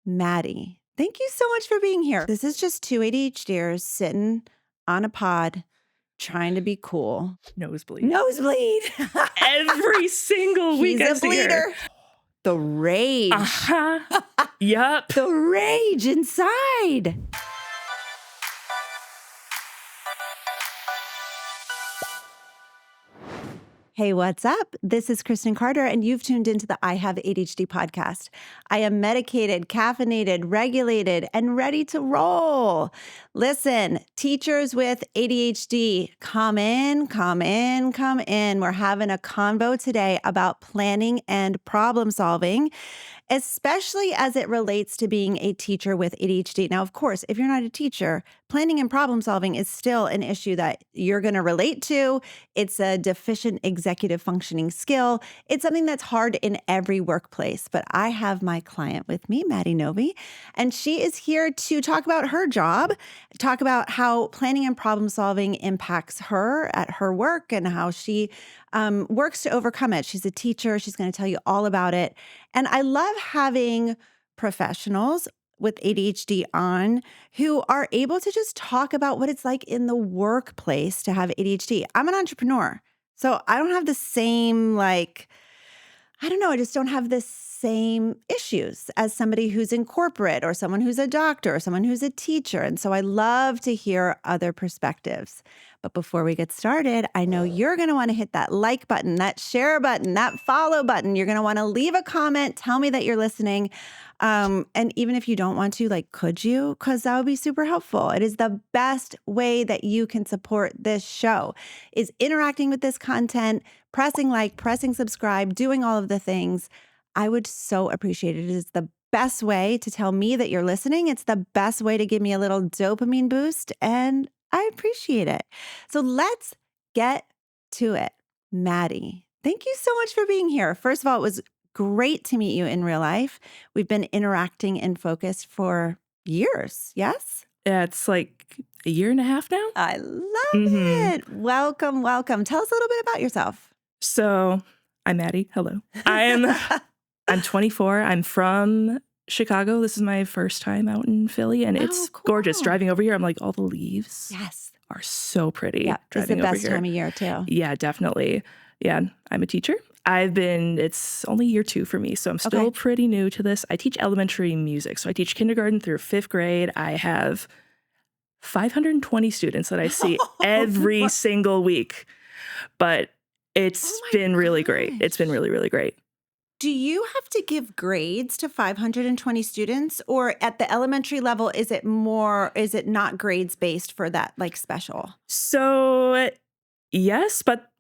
Maddie. Thank you so much for being here. This is just two ADHDers sitting on a pod trying to be cool. Nosebleed. Nosebleed. Every single week He's I a see her. bleeder. The rage. Yup. The rage inside. Hey, what's up? This is Kristen Carter, and you've tuned into the I Have ADHD podcast. I am medicated, caffeinated, regulated, and ready to roll. Listen, teachers with ADHD, come in. We're having a convo today about planning and problem solving, especially as it relates to being a teacher with ADHD. Now, of course, if you're not a teacher, planning and problem solving is still an issue that you're going to relate to. It's a deficient executive functioning skill. It's something that's hard in every workplace. But I have my client with me, Maddie Novi, and she is here to talk about her job, talk about how planning and problem solving impacts her at her work and how she works to overcome it. She's a teacher. She's going to tell you all about it. And I love having professionals with ADHD on who are able to just talk about what it's like in the workplace to have ADHD. I'm an entrepreneur, so I don't have the same, I just don't have the same issues as somebody who's in corporate or someone who's a doctor or someone who's a teacher. And so I love to hear other perspectives. But before we get started, I know you're going to want to hit that like button, that share button, that follow button. You're going to want to leave a comment. Tell me that you're listening. And even if you don't want to, could you? Because that would be super helpful. It is the best way that you can support this show is interacting with this content, pressing like, pressing subscribe, doing all of the things. I would so appreciate it. It is the best way to tell me that you're listening. It's the best way to give me a little dopamine boost, and I appreciate it. So let's get to it. Maddie, thank you so much for being here. First of all, it was great to meet you in real life. We've been interacting in Focus for years, yes? Yeah, it's like a year and a half now. I love it. Welcome. Tell us a little bit about yourself. So I'm Maddie. Hello. I'm 24. I'm from Chicago. This is my first time out in Philly, and it's gorgeous. Driving over here, I'm like, all the leaves are so pretty. Yeah, it's the best time of year too. Yeah, definitely. Yeah, I'm a teacher. It's only year 2 for me, so I'm still pretty new to this. I teach elementary music, so I teach kindergarten through 5th grade. I have 520 students that I see every single week, but it's been really great. It's been really, really great. Do you have to give grades to 520 students, or at the elementary level, is it not grades based for that, special? So yes, but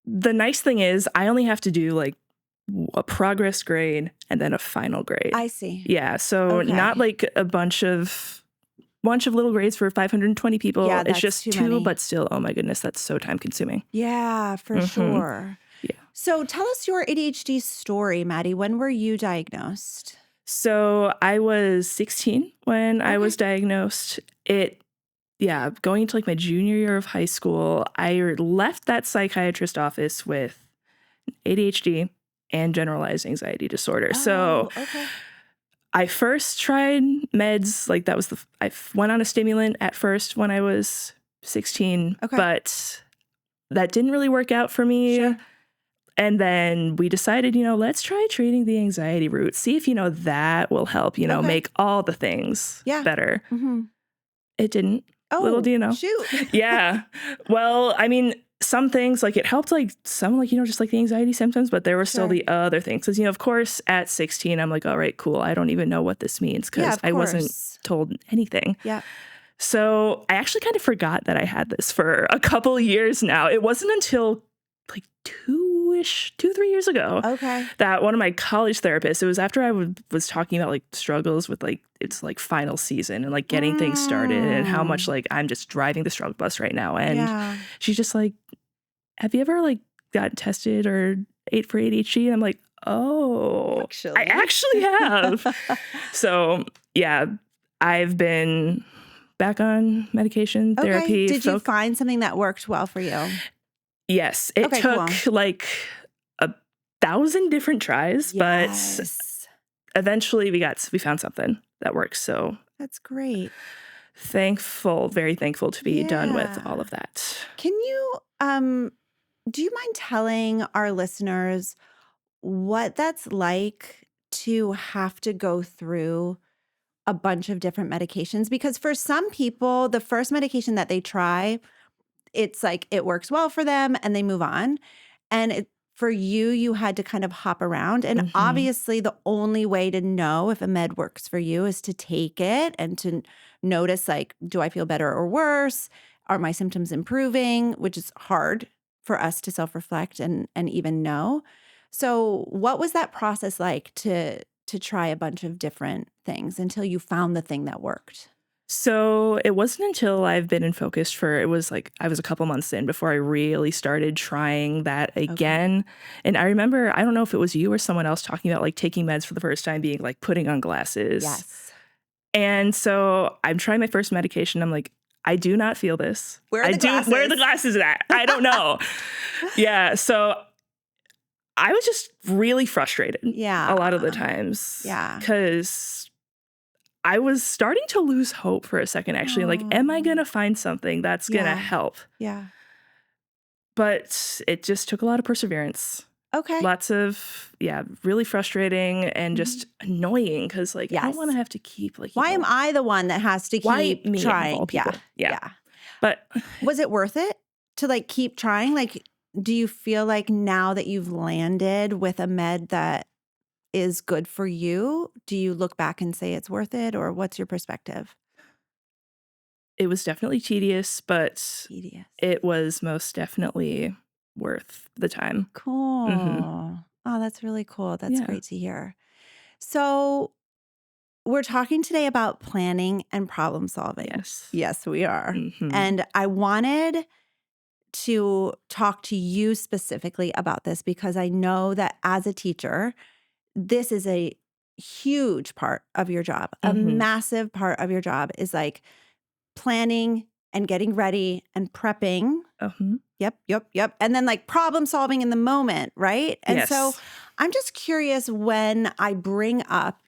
the nice thing is I only have to do a progress grade and then a final grade. I see. Yeah. So not a bunch of little grades for 520 people. Yeah, it's just 2, many. but still, oh my goodness, that's so time consuming. Yeah, for sure. Yeah. So tell us your ADHD story, Maddie. When were you diagnosed? So I was 16 when I was diagnosed. Going into my junior year of high school, I left that psychiatrist office with ADHD and generalized anxiety disorder. I first tried meds. I went on a stimulant at first when I was 16, but that didn't really work out for me. Sure. And then we decided, let's try treating the anxiety root. See if, that will help, make all the things better. Mm-hmm. It didn't. Oh, little do you know. Shoot. Yeah. Well, I mean, some things it helped some just the anxiety symptoms, but there were still the other things. Because, of course, at 16, I'm like, all right, cool. I don't even know what this means because I wasn't told anything. Yeah. So I actually kind of forgot that I had this for a couple years now. It wasn't until 2-3 years ago that one of my college therapists, it was after I was talking about struggles with it's final season and getting things started and how much I'm just driving the struggle bus right now. And she's just like, have you ever got tested or ate for ADHD? And I'm like, oh, I actually have. So yeah, I've been back on medication therapy. Did you find something that worked well for you? Yes, it took 1,000 different tries, but eventually we found something that works. So That's great. very thankful to be done with all Yeah. of that. Can you, do you mind telling our listeners what that's like to have to go through a bunch of different medications? Because for some people, the first medication that they try, it's like it works well for them and they move on. And for you, you had to kind of hop around. And Hmm. obviously, the only way to know if a med works for you is to take it and to notice, like, do I feel better or worse? Are my symptoms improving? Which is hard for us to self-reflect and even know. So, what was that process like to try a bunch of different things until you found the thing that worked? So it wasn't until I've been in focus it was like I was a couple months in before I really started trying that Okay. again. And I remember, I don't know if it was you or someone else talking about like taking meds for the first time being like putting on glasses. Yes. And so I'm trying my first medication. I'm like, I do not feel this. Where are the Where are the glasses? glasses at? I don't know. Yeah. So I was just really frustrated Yeah. a lot of the times Yeah. because I was starting to lose hope for a second, actually. Like, am I going Oh, to find something that's going to yeah. help? Yeah. But it just took a lot of perseverance. Okay. Lots of, yeah, really frustrating and Mhm. just annoying because, like, I don't want to Yes. have to keep, like, Why am I the one that has to why keep me of all trying? Yeah. people? Yeah. Yeah. But Was it worth it to like keep trying? Like, do you feel like now that you've landed with a med that is good for you, do you look back and say it's worth it, or what's your perspective? it was definitely tedious, but Tedious. it was most definitely worth the time. Hmm. Cool. Oh, that's really cool. That's Yeah. great to hear. So, we're talking today about planning and problem solving. Yes. Yes, we are. Hmm. And I wanted to talk to you specifically about this because I know that as a teacher, this is a huge part of your job. A Hmm. massive part of your job is like planning and getting ready and prepping. Hmm. Yep, yep, yep. And then like problem solving in the moment, right? And so Yes. I'm just curious when I bring up,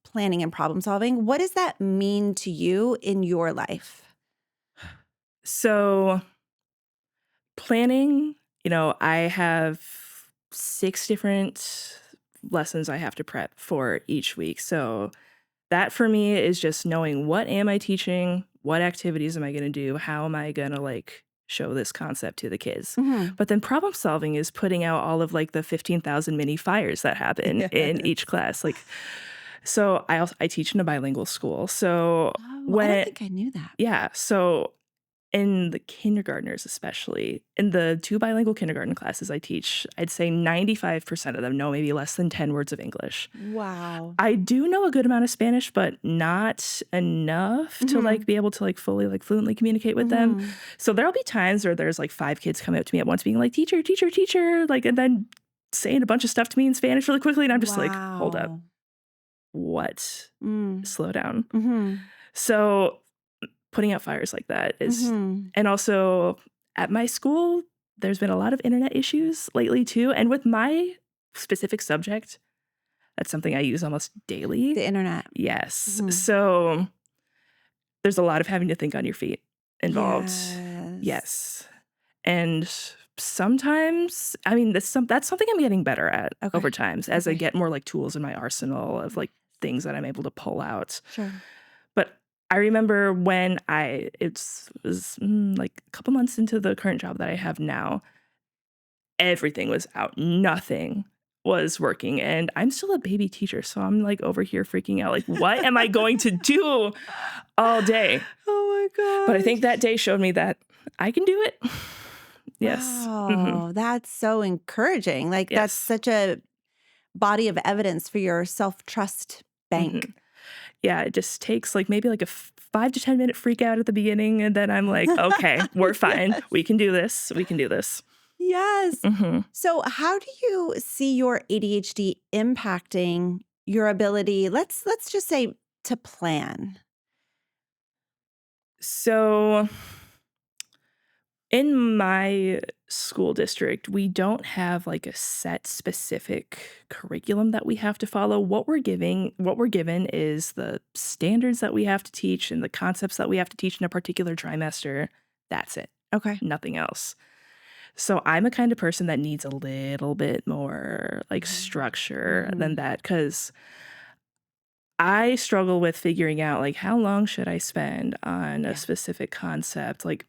planning and problem solving, what does that mean to you in your life? So planning, I have 6 different lessons I have to prep for each week. So that for me is just knowing what am I teaching, what activities am I going to do, how am I going to like show this concept to the kids. Mhm. But then problem solving is putting out all of like the 15,000 mini fires that happen in Yes. each class. Like so I teach in a bilingual school. So Oh, I don't when think I knew that. yeah, so in the kindergartners, especially in the 2 bilingual kindergarten classes I teach, I'd say 95% of them know maybe less than 10 words of English. Wow. I do know a good amount of Spanish, but not enough to like Mhm. be able to like fully like fluently communicate with them. Mhm. So there'll be times where there's like 5 kids coming up to me at once being like, teacher, teacher, teacher, like, and then saying a bunch of stuff to me in Spanish really quickly. And I'm just like, hold up, Wow. what? Mm. Slow down. Mhm. So putting out fires like that is, Mhm. and also at my school, there's been a lot of internet issues lately too. And with my specific subject, that's something I use almost daily. The internet. Yes. Mhm. So there's a lot of having to think on your feet involved. Yes. Yes. And sometimes, I mean, that's something I'm getting better at Okay. over time as I Okay. get more like tools in my arsenal of like things that I'm able to pull out. Sure. But I remember when was like a couple months into the current job that I have now, everything was out. Nothing was working. And I'm still a baby teacher. So I'm like over here freaking out. Like, what am I going to do all day? Oh But I my think that gosh. day showed me that I can do it. Yes. Hmm. Wow. That's so encouraging. Like, that's Yes. such a body of evidence for your self-trust Hmm. bank. Yeah. It just takes like maybe like a 5 to 10 minute freak out at the beginning. And then I'm like, okay, we're fine. Yes. We can do this. We can do this. Yes. Hmm. So, how do you see your ADHD impacting your ability, let's just say, to plan? So In my school district, we don't have like a set specific curriculum that we have to follow. What we're given is the standards that we have to teach and the concepts that we have to teach in a particular trimester. That's it. Okay. Nothing else. So I'm a kind of person that needs a little bit more like structure than that, because I struggle with figuring out like how long should I spend on a specific concept, like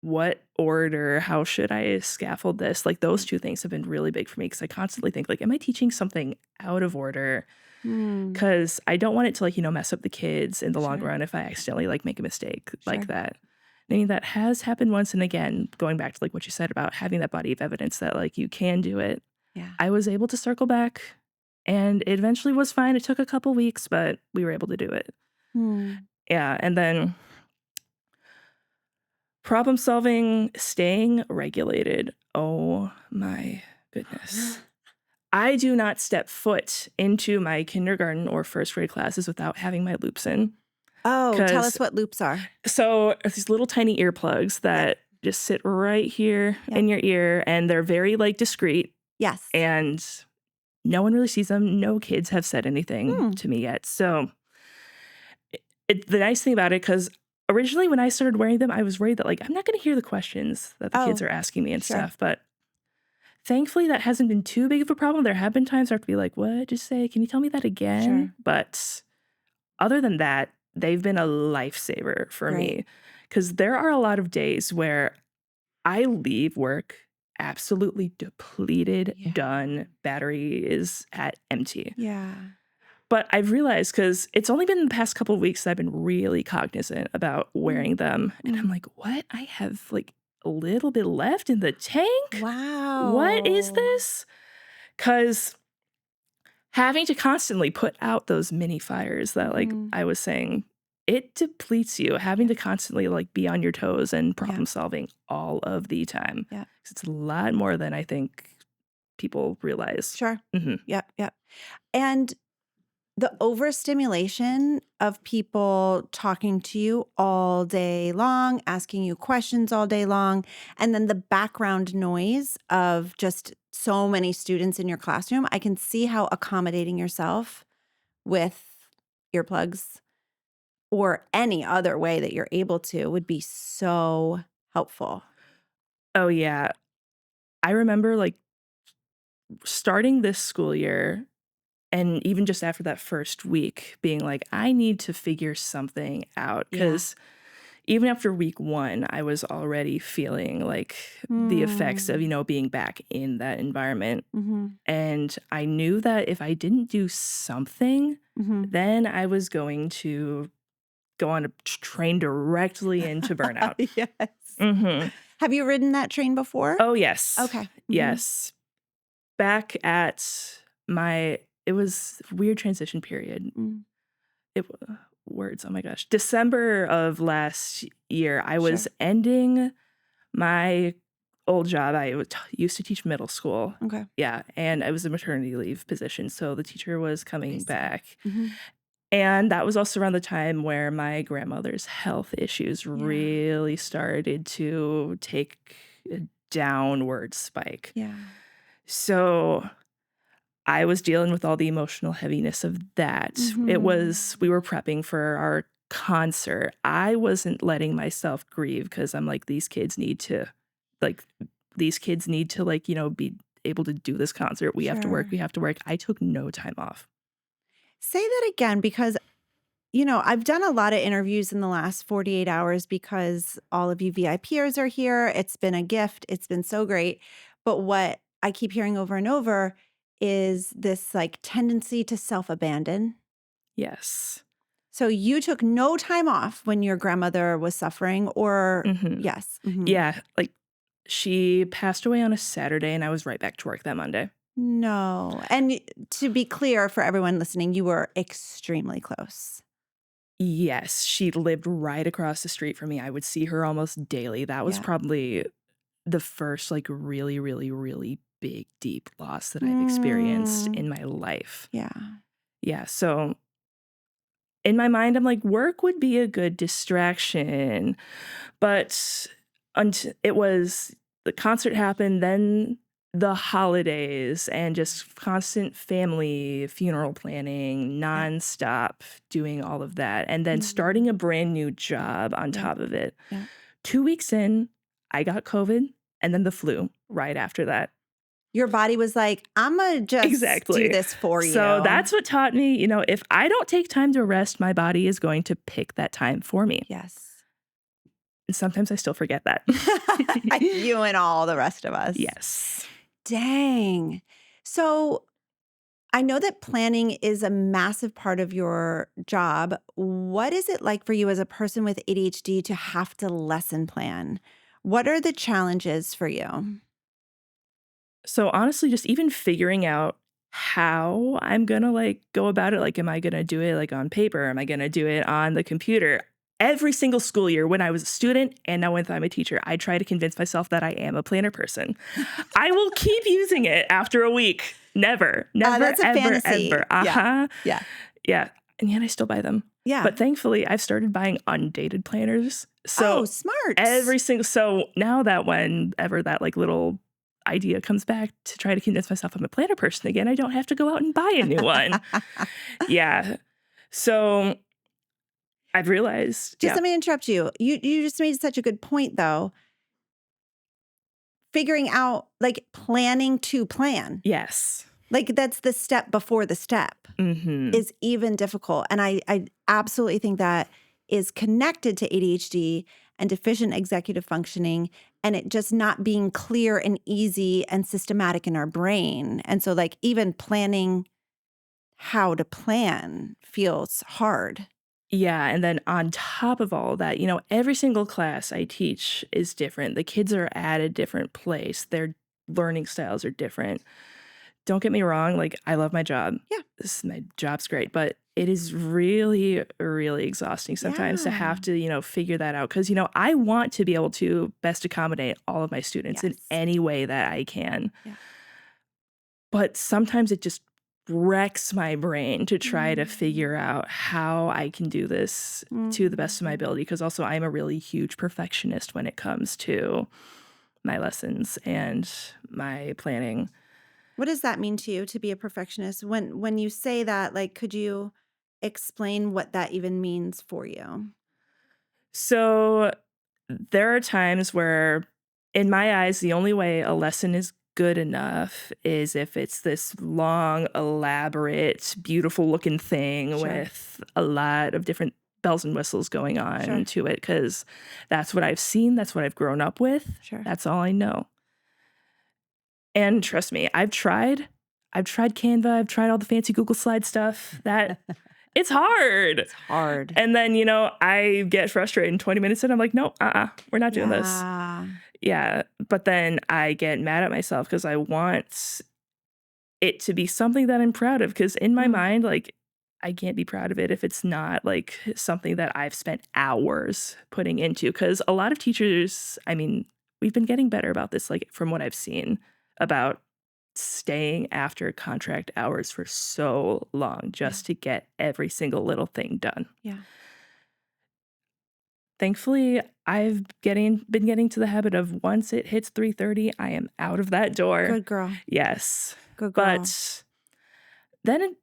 what order, how should I scaffold this? Like those two things have been really big for me, because I constantly think like, am I teaching something out of order? Because I don't want it to like, mess up the kids in the long run if I accidentally like make a mistake like that. I mean, that has happened once and again, going back to like what you said about having that body of evidence that like you can do it. Yeah. I was able to circle back and it eventually was fine. It took a couple weeks, but we were able to do it. Yeah. And then problem solving, staying regulated. Oh my goodness. I do not step foot into my kindergarten or first grade classes without having my loops in. Oh, tell us what loops are. So these little tiny earplugs that just sit right here in your ear, and they're very like discreet. Yes. And no one really sees them. No kids have said anything to me yet. So the nice thing about it, because originally when I started wearing them, I was worried that like I'm not going to hear the questions that the kids are asking me and stuff. But thankfully, that hasn't been too big of a problem. There have been times where I have to be like, what did you say? Can you tell me that again? But other than that, they've been a lifesaver for me, because there are a lot of days where I leave work absolutely depleted, done, battery is at empty. Yeah. But I've realized, because it's only been the past couple of weeks that I've been really cognizant about wearing them. And I'm like, what? I have like a little bit left in the tank? Wow. What is this? Because having to constantly put out those mini fires that like I was saying, it depletes you. Having to constantly like be on your toes and problem solving all of the time. Yeah. 'Cause it's a lot more than I think people realize. Sure. Yep. And the overstimulation of people talking to you all day long, asking you questions all day long, and then the background noise of just so many students in your classroom, I can see how accommodating yourself with earplugs or any other way that you're able to would be so helpful. Oh, yeah. I remember like starting this school year, and even just after that first week, being like, I need to figure something out. Because even after week 1, I was already feeling like the effects of, being back in that environment. And I knew that if I didn't do something, then I was going to go on a train directly into burnout. Yes. Have you ridden that train before? Oh, yes. Okay. Yes. Back at it was a weird transition period. Words, oh my gosh. December of last year, I was ending my old job. I used to teach middle school. Okay. Yeah, and I was a maternity leave position, so the teacher was coming back. And that was also around the time where my grandmother's health issues really started to take a downward spike. Yeah. So I was dealing with all the emotional heaviness of that. We were prepping for our concert. I wasn't letting myself grieve, because I'm like, these kids need to be able to do this concert. We have to work. I took no time off. Say that again, because I've done a lot of interviews in the last 48 hours because all of you VIPers are here. It's been a gift. It's been so great. But what I keep hearing over and over is this like tendency to self-abandon. Yes. So you took no time off when your grandmother was suffering, or yes. Yeah. Like she passed away on a Saturday and I was right back to work that Monday. No. And to be clear for everyone listening, you were extremely close. Yes, she lived right across the street from me. I would see her almost daily. That was probably the first like really, really, really big, deep loss that I've experienced in my life. Yeah. Yeah. So in my mind, I'm like, work would be a good distraction. But it was the concert happened, then the holidays, and just constant family funeral planning, nonstop doing all of that, and then starting a brand new job on top of it. Yeah. 2 weeks in, I got COVID and then the flu right after that. Your body was like, I'm going to just do this for you. So that's what taught me, if I don't take time to rest, my body is going to pick that time for me. Yes. And sometimes I still forget that. You and all the rest of us. Yes. Dang. So I know that planning is a massive part of your job. What is it like for you as a person with ADHD to have to lesson plan? What are the challenges for you? So honestly, just even figuring out how I'm gonna go about it. Am I gonna do it on paper? Am I gonna do it on the computer? Every single school year when I was a student and now when I'm a teacher, I try to convince myself that I am a planner person. I will keep using it after a week. Never, That's a ever, fantasy. ever. Yeah. Yeah. And yet I still buy them. Yeah. But thankfully, I've started buying undated planners. So smart. so now that whenever that little idea comes back to try to convince myself I'm a planner person again, I don't have to go out and buy a new one. Yeah. So I've realized. Let me interrupt you. You just made such a good point, though. Figuring out, planning to plan. Yes. That's the step before the step is even difficult. And I absolutely think that is connected to ADHD and deficient executive functioning, and it just not being clear and easy and systematic in our brain. And so even planning how to plan feels hard. Yeah. And then on top of all that, every single class I teach is different. The kids are at a different place. Their learning styles are different. Don't get me wrong, I love my job. Yeah. My job's great, but it is really, really exhausting sometimes to have to, figure that out. Because, I want to be able to best accommodate all of my students in any way that I can. Yeah. But sometimes it just wrecks my brain to try to figure out how I can do this to the best of my ability. Because also I'm a really huge perfectionist when it comes to my lessons and my planning. What does that mean to you to be a perfectionist? When you say that, could you explain what that even means for you? So there are times where, in my eyes, the only way a lesson is good enough is if it's this long, elaborate, beautiful looking thing with a lot of different bells and whistles going on to it, because that's what I've seen. That's what I've grown up with. That's all I know. And trust me, I've tried Canva. I've tried all the fancy Google Slide stuff. It's hard. It's hard. And then, I get frustrated in 20 minutes and I'm like, no, we're not doing this. Yeah. But then I get mad at myself because I want it to be something that I'm proud of. Because in my mind, I can't be proud of it if it's not something that I've spent hours putting into. Because a lot of teachers, we've been getting better about this, from what I've seen, about staying after contract hours for so long just to get every single little thing done. Yeah. Thankfully, I've been getting to the habit of once it hits 3:30, I am out of that door. Good girl. Yes. Good girl. But then,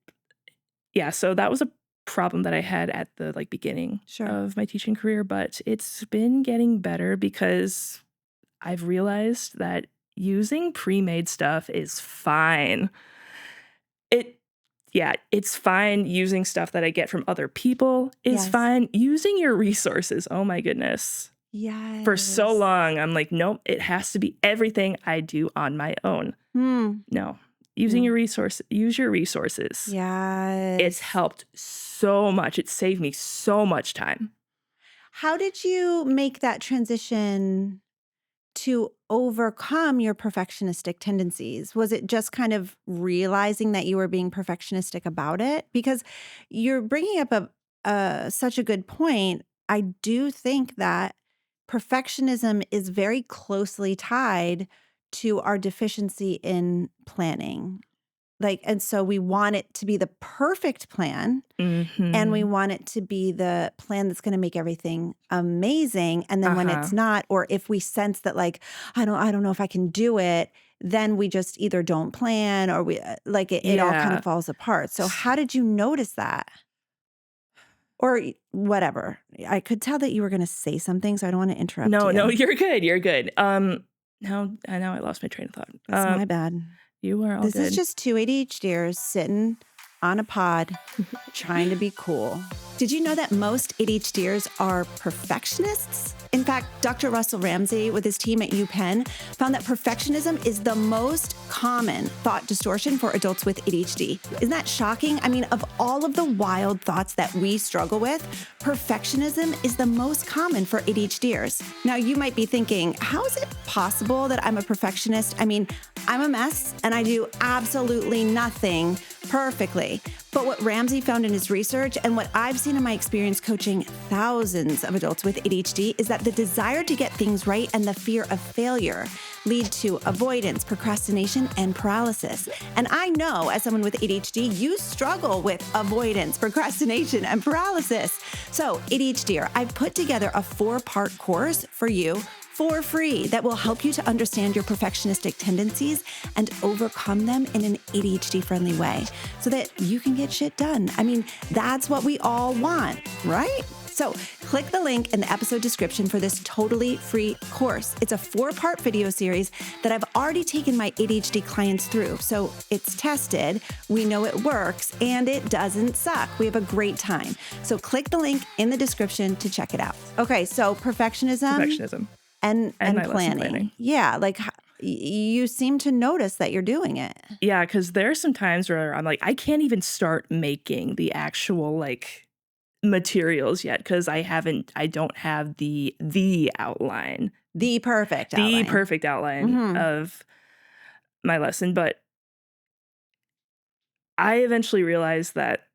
so that was a problem that I had at the beginning of my teaching career, but it's been getting better because I've realized that using pre-made stuff is fine. It's fine. Using stuff that I get from other people is fine. Using your resources, oh my goodness. Yes. For so long, I'm like, nope, it has to be everything I do on my own. No. Use your resources. Yes. It's helped so much. It saved me so much time. How did you make that transition to overcome your perfectionistic tendencies? Was it just kind of realizing that you were being perfectionistic about it? Because you're bringing up such a good point. I do think that perfectionism is very closely tied to our deficiency in planning. And so we want it to be the perfect plan, and we Mhm. want it to be the plan that's going to make everything amazing. And then when it's Uh-huh. not, or if we sense that like, I don't know if I can do it, then we just either don't plan, or it all kind of Yeah. falls apart. So S how did you notice that? Or whatever. I could tell that you were going to say something, so I don't want to interrupt No, no, you. you're good, you're good. Now I lost my train of thought. That's my bad. You are all This is good. just two ADHDers sitting on a pod trying to be cool. Did you know that most ADHDers are perfectionists? In fact, Dr. Russell Ramsey with his team at UPenn found that perfectionism is the most common thought distortion for adults with ADHD. Isn't that shocking? I mean, of all of the wild thoughts that we struggle with, perfectionism is the most common for ADHDers. Now, you might be thinking, how is it possible that I'm a perfectionist? I mean, I'm a mess and I do absolutely nothing perfectly. But what Ramsey found in his research and what I've seen in my experience coaching thousands of adults with ADHD is that the desire to get things right and the fear of failure lead to avoidance, procrastination, and paralysis. And I know as someone with ADHD, you struggle with avoidance, procrastination, and paralysis. So ADHDer, I've put together a 4-part course for you for free that will help you to understand your perfectionistic tendencies and overcome them in an ADHD-friendly way so that you can get shit done. I mean, that's what we all want, right? So click the link in the episode description for this totally free course. It's a 4-part video series that I've already taken my ADHD clients through. So it's tested, we know it works, and it doesn't suck. We have a great time. So click the link in the description to check it out. Okay, so Perfectionism and and my lesson planning. planning. Yeah, you seem to notice that you're doing it. Yeah, because there are some times where I'm like, I can't even start making the actual, like, materials yet because I don't have the outline, The perfect the outline. perfect outline Mhm. of my lesson, but I eventually realized that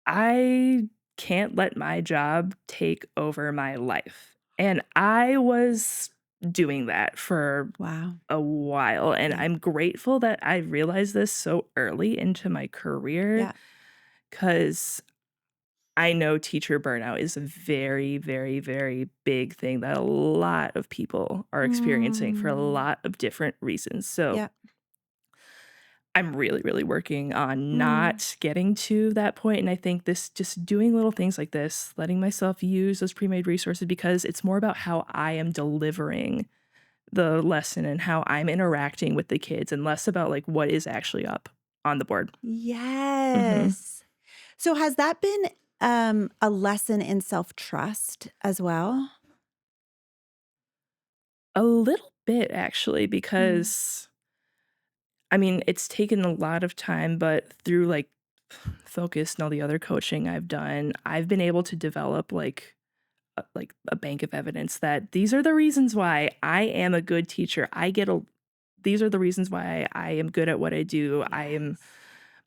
I can't let my job take over my life. And I was doing that for Wow. a while, and Yeah. I'm grateful that I realized this so early into my career Yeah. because I know teacher burnout is a very, very, very big thing that a lot of people are experiencing for a Mm. lot of different reasons. So Yeah. I'm really, really working on Mm. not getting to that point, and I think this just doing little things like this, letting myself use those pre-made resources because it's more about how I am delivering the lesson and how I'm interacting with the kids and less about, like, what is actually up on the board. Mhm. Yes. So has that been a lesson in self-trust as well? A little bit actually Mm. because, I mean, it's taken a lot of time, but through, like, Focus and all the other coaching I've done, I've been able to develop, like a bank of evidence that these are the reasons why I am a good teacher. These are the reasons why I am good at what I do. Yes.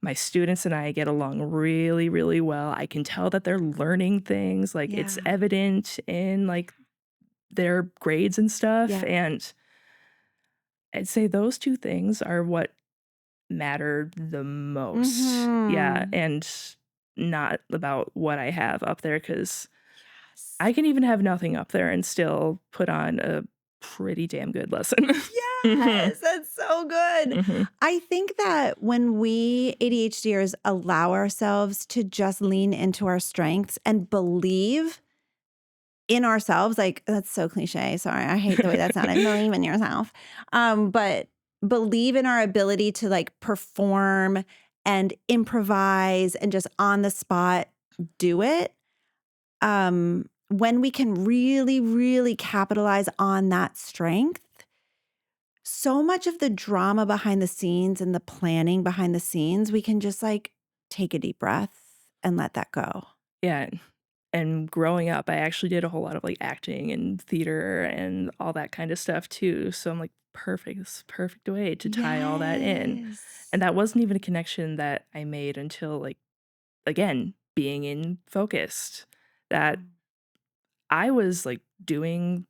My students and I get along really, really well. I can tell that they're learning things. Like it's Yeah. evident in like their grades and stuff. Yeah. And I'd say those two things are what matter the most. Yeah. Mhm. And not about what I have up there because Yes. I can even have nothing up there and still put on a pretty damn good lesson. Mhm, Yes, that's so good. mhm. I think that when we ADHDers allow ourselves to just lean into our strengths and believe in ourselves, like that's so cliche. Sorry, I hate the way that sounded. Believe in yourself. But believe in our ability to like perform and improvise and just on the spot do it. When we can really, really capitalize on that strength, so much of the drama behind the scenes and the planning behind the scenes, we can just like take a deep breath and let that go. Yeah, and growing up, I actually did a whole lot of, like, acting and theater and all that kinda stuff too, so I'm like, "Perfect, this is a perfect way to tie all that in." Yes. And that wasn't even a connection that I made until, like, again, being in Focused, that Mm. I was, like, doing,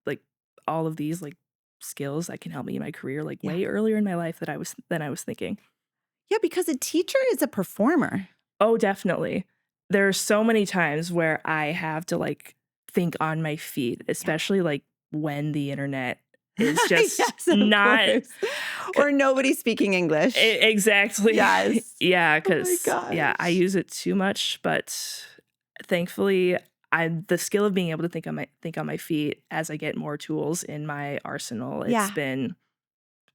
like, all of these, like skills that can help me in my career like Yeah. way earlier in my life than I was thinking. Yeah, because a teacher is a performer. Oh, definitely. There are so many times where I have to like think on my feet, especially like when the internet is just Yes, of not course. Or nobody speaking English. exactly. Yes. Yeah, Oh my because yeah, I gosh. use it too much, but thankfully the skill of being able to think on my feet as I get more tools in my arsenal, it's Yeah. been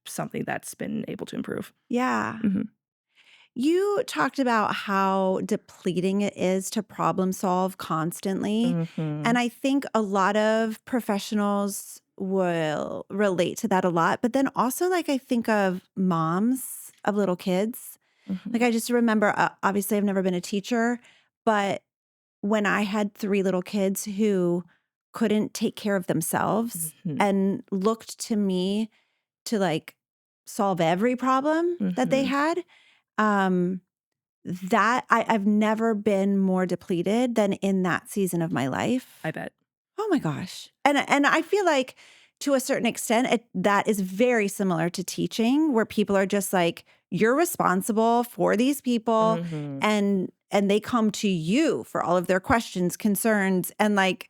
something that's been able to improve. Yeah. Mhm. You talked about how depleting it is to problem solve constantly. And Mhm. I think a lot of professionals will relate to that a lot. But then also, like, I think of moms of little kids. Like, Mhm. I just remember, obviously, I've never been a teacher, but when I had 3 little kids who couldn't take care of themselves Mhm. and looked to me to, like, solve every problem that they Mhm. had, um, that I've never been more depleted than in that season of my life. I bet. Oh my gosh. And I feel like to a certain extent that is very similar to teaching where people are just like you're responsible for these people Mhm. and they come to you for all of their questions, concerns and like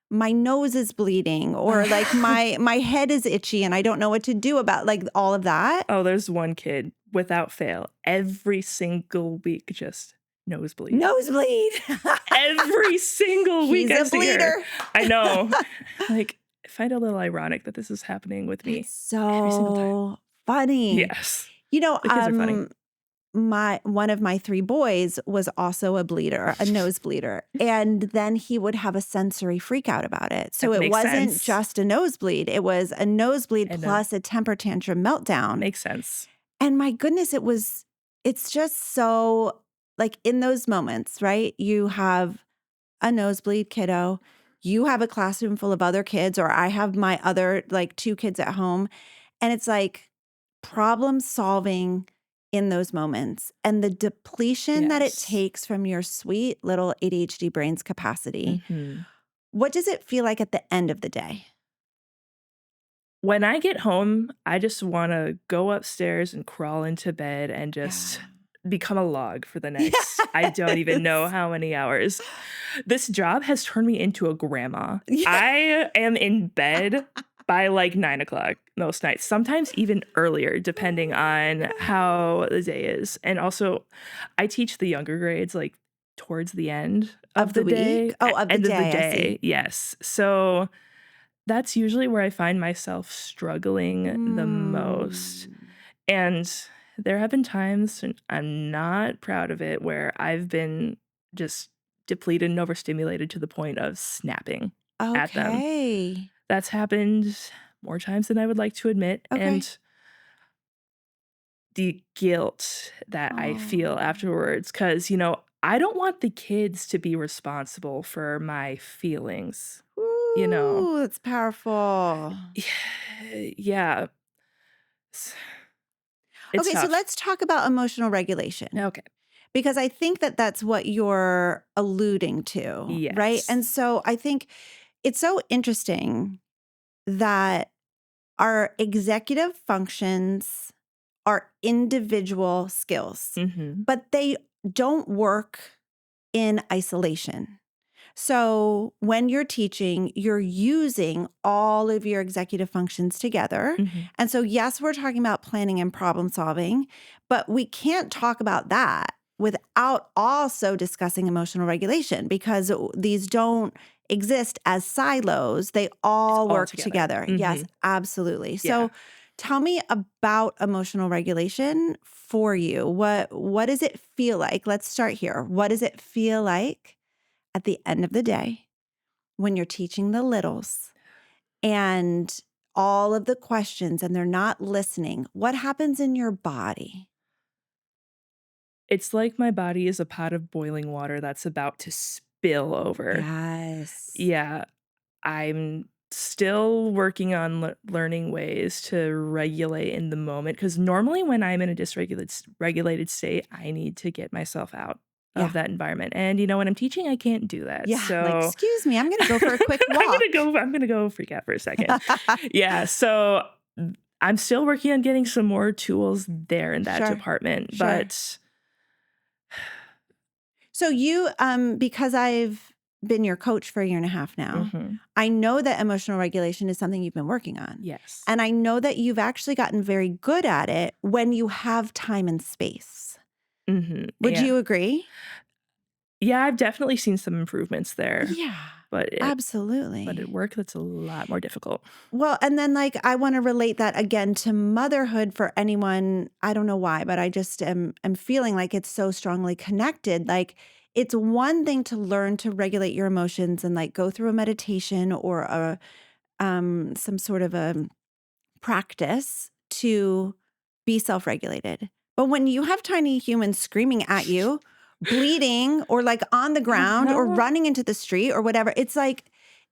my nose is bleeding or like my head is itchy and I don't know what to do about like all of that. Oh, there's one kid without fail every single week just nosebleed. Nosebleed. Every single week He's I a see her. bleeder. I know. Like, I find it a little ironic that this is happening with It's me every single time. so funny. Yes. You know, The kids are funny. my one of my 3 boys was also a bleeder, a nose bleeder, and then he would have a sensory freak out about it. So That it makes wasn't sense. just a nosebleed, it was a nosebleed And plus a temper tantrum meltdown. makes sense. And my goodness, it's just so like in those moments, right? You have a nosebleed kiddo, you have a classroom full of other kids, or I have my other like 2 kids at home. And it's like problem solving in those moments and the depletion that it Yes. takes from your sweet little ADHD brain's capacity. Mhm. What does it feel like at the end of the day? When I get home, I just wanna go upstairs and crawl into bed and Yeah. just become a log for the next I don't even know Yes. how many hours. This job has turned me into a grandma. Yeah. I am in bed by, like, 9 o'clock most nights, sometimes even earlier depending Oh on my how the gosh. day is, and also, I teach the younger grades, like, towards the end Of of the the week? day Oh, of the end of the day, I see. day, yes. So that's usually where I find myself struggling the most, Mm. and there have been times, and I'm not proud of it, where I've been just depleted and overstimulated to the point of snapping at them. Okay. That's happened more times than I would like to admit, Okay. and the guilt that I feel Oh. afterwards, because I don't want the kids to be responsible for my feelings, you know? Ooh, it's powerful. Yeah. It's it's Okay, so tough. let's talk about emotional regulation. Okay. Because I think that that's what you're alluding to, right? Yes. And so I think it's so interesting that our executive functions are individual skills, Mhm. but they don't work in isolation. So when you're teaching, you're using all of your executive functions together. Mhm. And so, yes, we're talking about planning and problem solving, but we can't talk about that without also discussing emotional regulation because these don't exist as silos. They It's all all work together. together. Yes, Mhm. absolutely. Yeah. So, tell me about emotional regulation for you. What does it feel like? Let's start here. What does it feel like at the end of the day, when you're teaching the littles and all of the questions and they're not listening, what happens in your body? It's like my body is a pot of boiling water that's about to spill over. Yes. Yeah. I'm still working on learning ways to regulate in the moment because normally when I'm in a regulated state, I need to get myself out of Yeah. that environment. And when I'm teaching, I can't do that. Yeah. Like, So excuse me, I'm going to go for a quick walk. I'm gonna go freak out for a second. Yeah. So I'm still working on getting some more tools there in that Sure. department. Sure. But So you, because I've been your coach for a year and a half now, I know that emotional regulation is something you've been working on. yes. And I know that you've actually gotten very good at it when you have time and space. Would Yeah. you agree? Yeah, I've definitely seen some improvements there. Yeah, But absolutely. But at work, that's a lot more difficult. Well, and then like I want to relate that again to motherhood for anyone. I don't know why, but I just am feeling like it's so strongly connected. Like it's one thing to learn to regulate your emotions and like go through a meditation or a some sort of a practice to be self-regulated. But when you have tiny humans screaming at you, bleeding or like on the ground or running into the street or whatever, it's like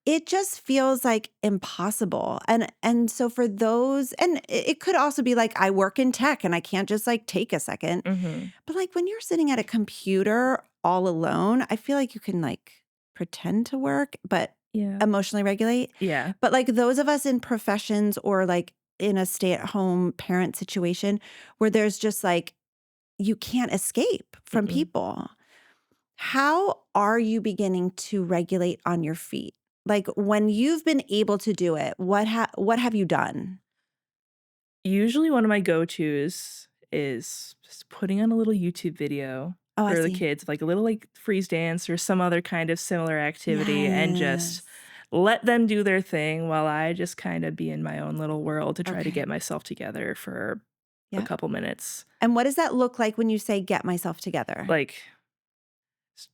it just feels like impossible. And so for those, and it could also be like I work in tech and I can't just like take a second. But like when you're sitting at a computer all alone, I feel like you can like pretend to work, but Yeah. emotionally regulate. Yeah. But like those of us in professions or like in a stay-at-home parent situation where there's just like you can't escape from people. How are you beginning to regulate on your feet? Like when you've been able to do it, what have you done? Usually one of my go-tos is just putting on a little YouTube video Oh, I for the see. kids, like a little like freeze dance or some other kind of similar activity, and just Yes. let them do their thing while I just kind of be in my own little world to try to Okay. get myself together for a Yeah. couple minutes. And what does that look like when you say get myself together? Like s-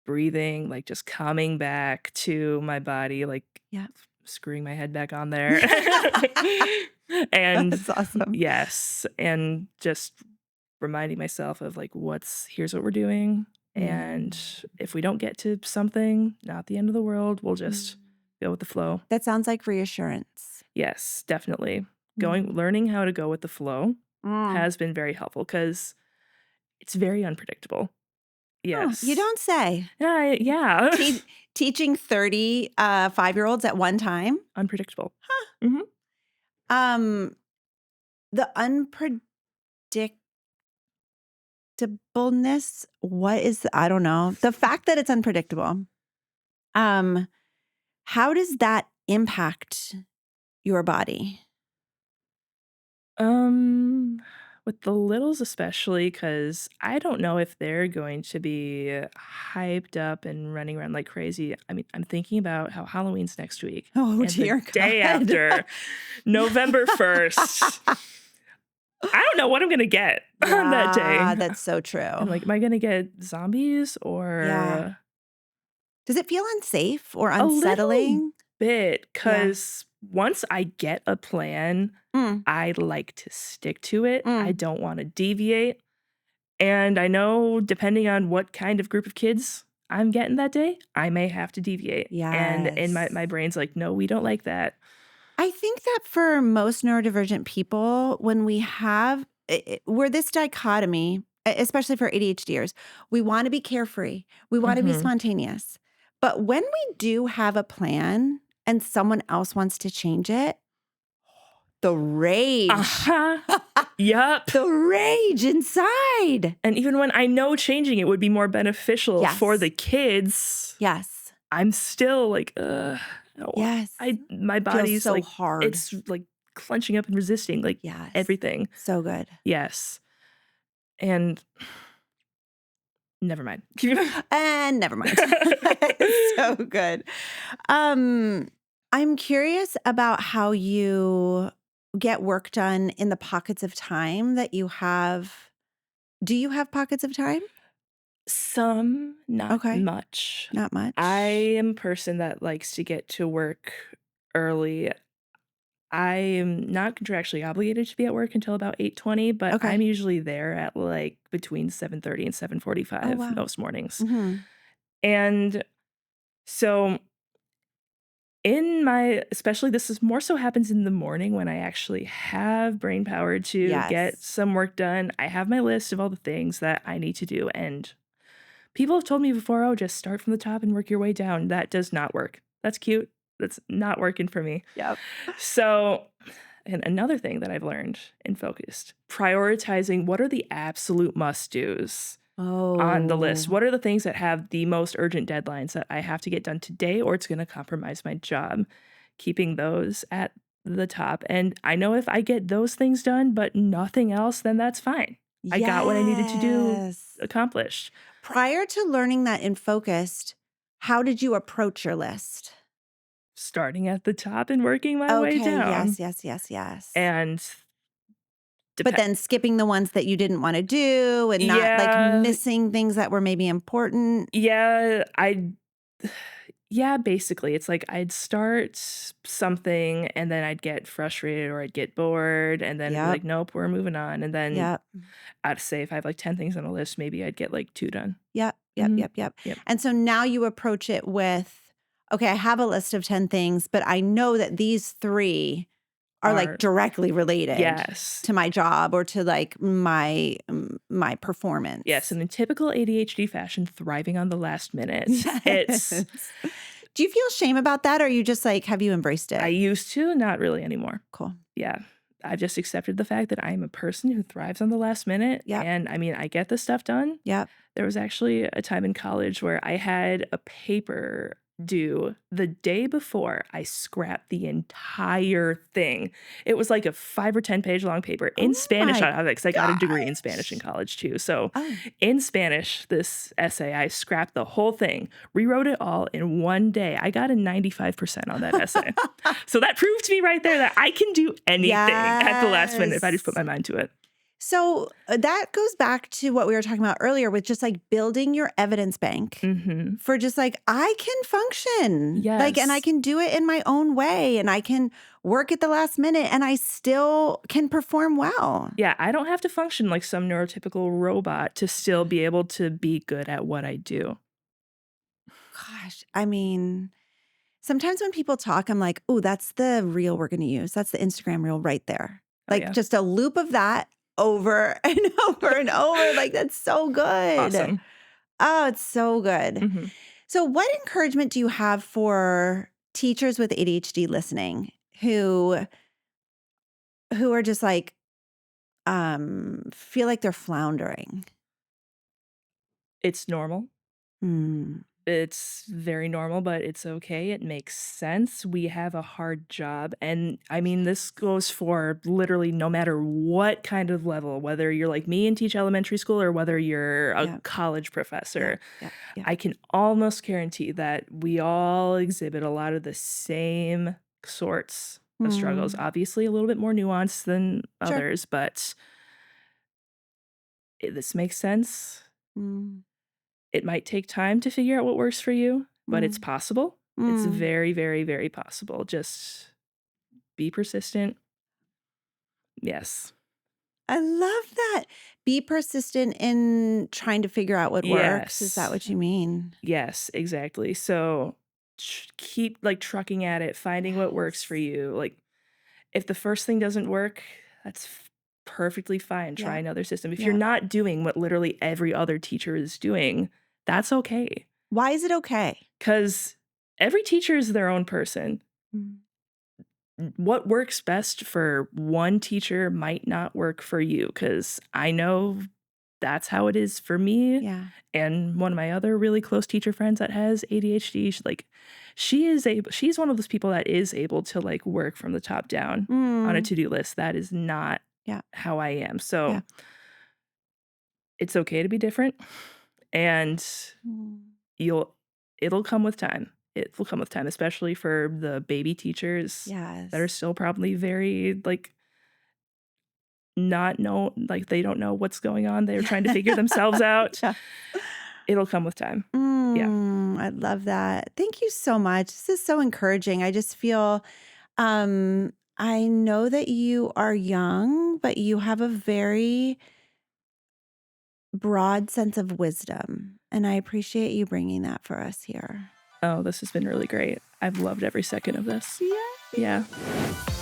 breathing, like just coming back to my body, like Yeah. screwing my head back on there. And That's awesome. yes, and just reminding myself of like here's what we're doing, and if we don't get to something, not the end of the world. We'll just go with the flow. That sounds like reassurance. Yes, definitely. Learning how to go with the flow has been very helpful because it's very unpredictable. Oh, Yes. you don't say. Yeah. Teaching 30 5-year-olds at one time. Unpredictable. The unpredictableness, I don't know. The fact that it's unpredictable. How does that impact your body? With the littles especially, because I don't know if they're going to be hyped up and running around like crazy. I mean, I'm thinking about how Halloween's next week. Oh, and dear the day God. after, November 1st. I don't know what I'm going to get on that day. That's so true. And like, am I going to get zombies or Yeah. Does it feel unsafe or a little unsettling? bit? Because once I get a plan, I like to stick to it. I don't want to deviate. And I know depending on what kind of group of kids I'm getting that day, I may have to deviate. And in my brain's like, no, we don't like that. I think that for most neurodivergent people, when we have, we're this dichotomy, especially for ADHDers, we want to be carefree. We want to be spontaneous. But when we do have a plan and someone else wants to change it, the rage. Yup. The rage inside. And even when I know changing it would be more beneficial for the kids. Yes. I'm still like, yes. My body's so like hard. It's like clenching up and resisting, like everything. So good. Yes. And never mind. And never mind. So good. I'm curious about how you get work done in the pockets of time that you have. Do you have pockets of time? Some, not much. Not much. I am a person that likes to get to work early. I am not contractually obligated to be at work until about 8:20, but I'm usually there at like between 7:30 and 7:45 most mornings. And so especially this is more so happens in the morning when I actually have brain power to get some work done. I have my list of all the things that I need to do. And people have told me before, oh, just start from the top and work your way down. That does not work. That's cute. That's not working for me. Yep. So And another thing that I've learned and focused, prioritizing what are the absolute must-dos on the list. Oh, What are the things that have the most urgent deadlines that I have to get done today or it's going to compromise my job? Keeping those at the top. And I know if I get those things done, but nothing else, then that's fine. I got what I needed to do yes. accomplished. Prior to learning that in Focused, how did you approach your list? Starting at the top and working my way Okay, down. yes. And But then skipping the ones that you didn't want to do and not like yeah, missing things that were maybe important. yeah, yeah, basically, it's like I'd start something and then I'd get frustrated or I'd get bored and then be Yep. like, nope, we're moving on. And then Yep. I'd say if I have like 10 things on a list, maybe I'd get like 2 done. Yep. Mhm. Yep. And so now you approach it with, okay, I have a list of 10 things, but I know that these 3 are like Are directly related yes. to my job or to like my performance. Yes, and in typical ADHD fashion, thriving on the last minute. It's Yes. Do you feel shame about that or are you just like, have you embraced I it? used to, not really anymore. Cool. Yeah. I've just accepted the fact that I'm a person who thrives on the last minute. Yep. And I mean, I get this stuff done. Yep. There was actually a time in college where I had a paper due the day before. I scrapped the entire thing. It was like a 5 or 10 page long paper in Oh Spanish. my Because I got a degree in Spanish in gosh. college too. So Oh. in Spanish, this essay, I scrapped the whole thing, rewrote it all in one day. I got a 95% on that essay. So that proved to me right there that I can do anything at the last minute if I just put my mind to it. So that goes back to what we were talking about earlier with just like building your evidence bank Mm-hmm. for just like, I can function. Like, and I Yes. can do it in my own way and I can work at the last minute and I still can perform well. Yeah, I don't have to function like some neurotypical robot to still be able to be good at what I do. Gosh, I mean, sometimes when people talk, I'm like, oh, that's the reel we're going to use. That's the Instagram reel right there. Oh, Like yeah. just a loop of that over and over and over. Like, that's so good. Awesome. Oh, it's so good. Mm-hmm. So, what encouragement do you have for teachers with ADHD listening who are just like feel like they're floundering? It's normal. Hmm. It's very normal, but it's okay. It makes sense. We have a hard job. And I mean, this goes for literally no matter what kind of level, whether you're like me and teach elementary school or whether you're a Yeah. college professor. Yeah. I can almost guarantee that we all exhibit a lot of the same sorts of struggles. Obviously, a little bit more nuanced than Sure. others, but this makes sense. Mm. It might take time to figure out what works for you, but it's possible. It's Mm. very, very, very possible. Just be persistent. Yes. I love that. Be persistent in trying to figure out what works. Is that Yes. what you mean? Yes, exactly. So keep like trucking at it, finding what works for you. Like if the first thing doesn't work, that's perfectly fine. Try Yeah. another system. If Yeah. you're not doing what literally every other teacher is doing, that's okay. Why is it okay? Because every teacher is their own person. Mm. What works best for one teacher might not work for you, because I know that's how it is for me. Yeah. And one of my other really close teacher friends that has ADHD, she's one of those people that is able to like work from the top down on a Mm. to-do list. That is not Yeah. how I am. So Yeah. it's okay to be different, and Mm. it'll come with time. It will come with time, especially for the baby teachers that are Yes. still probably very like they don't know what's going on. They're trying to figure themselves out. Yeah. It'll come with time. Yeah. I love that. Thank you so much. This is so encouraging. I just feel, I know that you are young, but you have a very broad sense of wisdom. And I appreciate you bringing that for us here. Oh, this has been really great. I've loved every second of this. Yeah. Yeah.